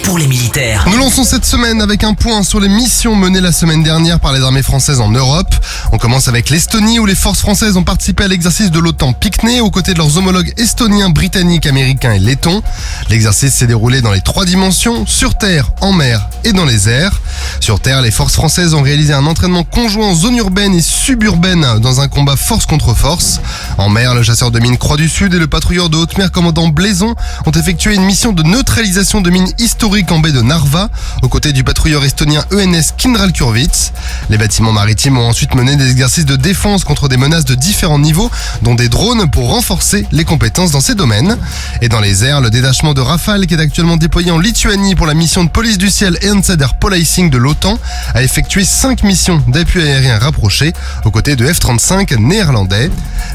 pour les militaires. Nous lançons cette semaine avec un point sur les missions menées la semaine dernière par les armées françaises en Europe. On commence avec l'Estonie où les forces françaises ont participé à l'exercice de l'OTAN Picné aux côtés de leurs homologues estoniens, britanniques, américains et lettons. L'exercice s'est déroulé dans les 3 dimensions, sur terre, en mer et dans les airs. Sur terre, les forces françaises ont réalisé un entraînement conjoint en zone urbaine et suburbaine dans un combat force contre force. En mer, le chasseur de mines Croix du Sud et le patrouilleur de haute mer commandant Blaison ont effectué une mission de neutralisation de mines historiques en baie de Narva, aux côtés du patrouilleur estonien ENS Kindralkurvits. Les bâtiments maritimes ont ensuite mené des exercices de défense contre des menaces de différents niveaux, dont des drones pour renforcer les compétences dans ces domaines. Et dans les airs, le détachement de Rafale, qui est actuellement déployé en Lituanie pour la mission de police du ciel Ensader Policing de l'OTAN, a effectué 5 missions d'appui aérien rapproché, aux côtés de F-35 néerlandais.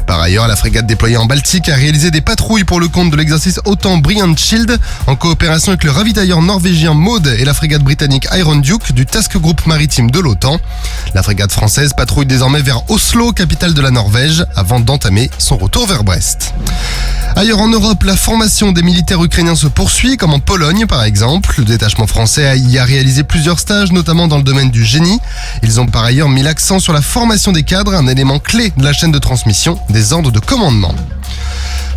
Par ailleurs, la frégate déployée en Baltique a réalisé des patrouilles pour le compte de l'exercice OTAN Brilliant Shield, en coopération avec le ravitailleur norvégien Maud et la frégate britannique Iron Duke du Task Group maritime de l'OTAN. La frégate française patrouille désormais vers Oslo, capitale de la Norvège, avant d'entamer son retour vers Brest. Ailleurs en Europe, la formation des militaires ukrainiens se poursuit, comme en Pologne par exemple. Le détachement français y a réalisé plusieurs stages, notamment dans le domaine du génie. Ils ont par ailleurs mis l'accent sur la formation des cadres, un élément clé de la chaîne de transmission des ordres de commandement.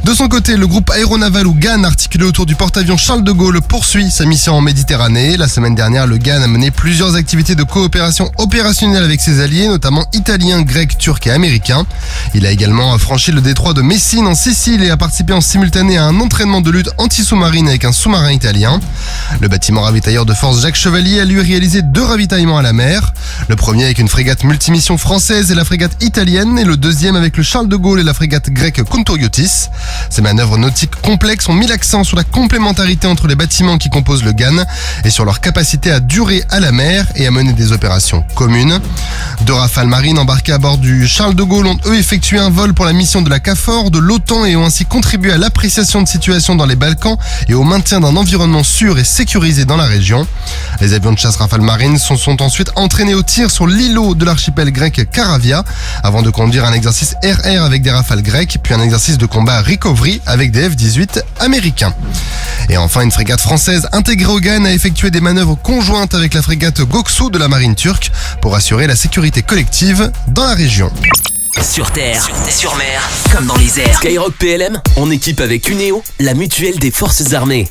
De son côté, le groupe aéronaval ou GAN, articulé autour du porte-avions Charles de Gaulle, poursuit sa mission en Méditerranée. La semaine dernière, le GAN a mené plusieurs activités de coopération opérationnelle avec ses alliés, notamment italiens, grecs, turcs et américains. Il a également franchi le détroit de Messine en Sicile et a participé en simultané à un entraînement de lutte anti-sous-marine avec un sous-marin italien. Le bâtiment ravitailleur de force Jacques Chevalier a lui réalisé 2 ravitaillements à la mer. Le premier avec une frégate multimission française et la frégate italienne, et le deuxième avec le Charles de Gaulle et la frégate grecque Kontouriotis. Ces manœuvres nautiques complexes ont mis l'accent sur la complémentarité entre les bâtiments qui composent le GAN et sur leur capacité à durer à la mer et à mener des opérations communes. 2 Rafales marines embarqués à bord du Charles de Gaulle ont eux effectué un vol pour la mission de la KFOR, de l'OTAN, et ont ainsi contribué à l'appréciation de situation dans les Balkans et au maintien d'un environnement sûr et sécurisé dans la région. Les avions de chasse Rafale marine sont ensuite entraînés au tir sur l'îlot de l'archipel grec Karavia avant de conduire un exercice RR avec des Rafales grecs, puis un exercice de combat recovery avec des F-18 américains. Et enfin, une frégate française intégrée au GAN a effectué des manœuvres conjointes avec la frégate Göksu de la marine turque pour assurer la sécurité collective dans la région. Sur terre, sur mer, comme dans les airs. Skyrock PLM, en équipe avec Uneo, la mutuelle des forces armées.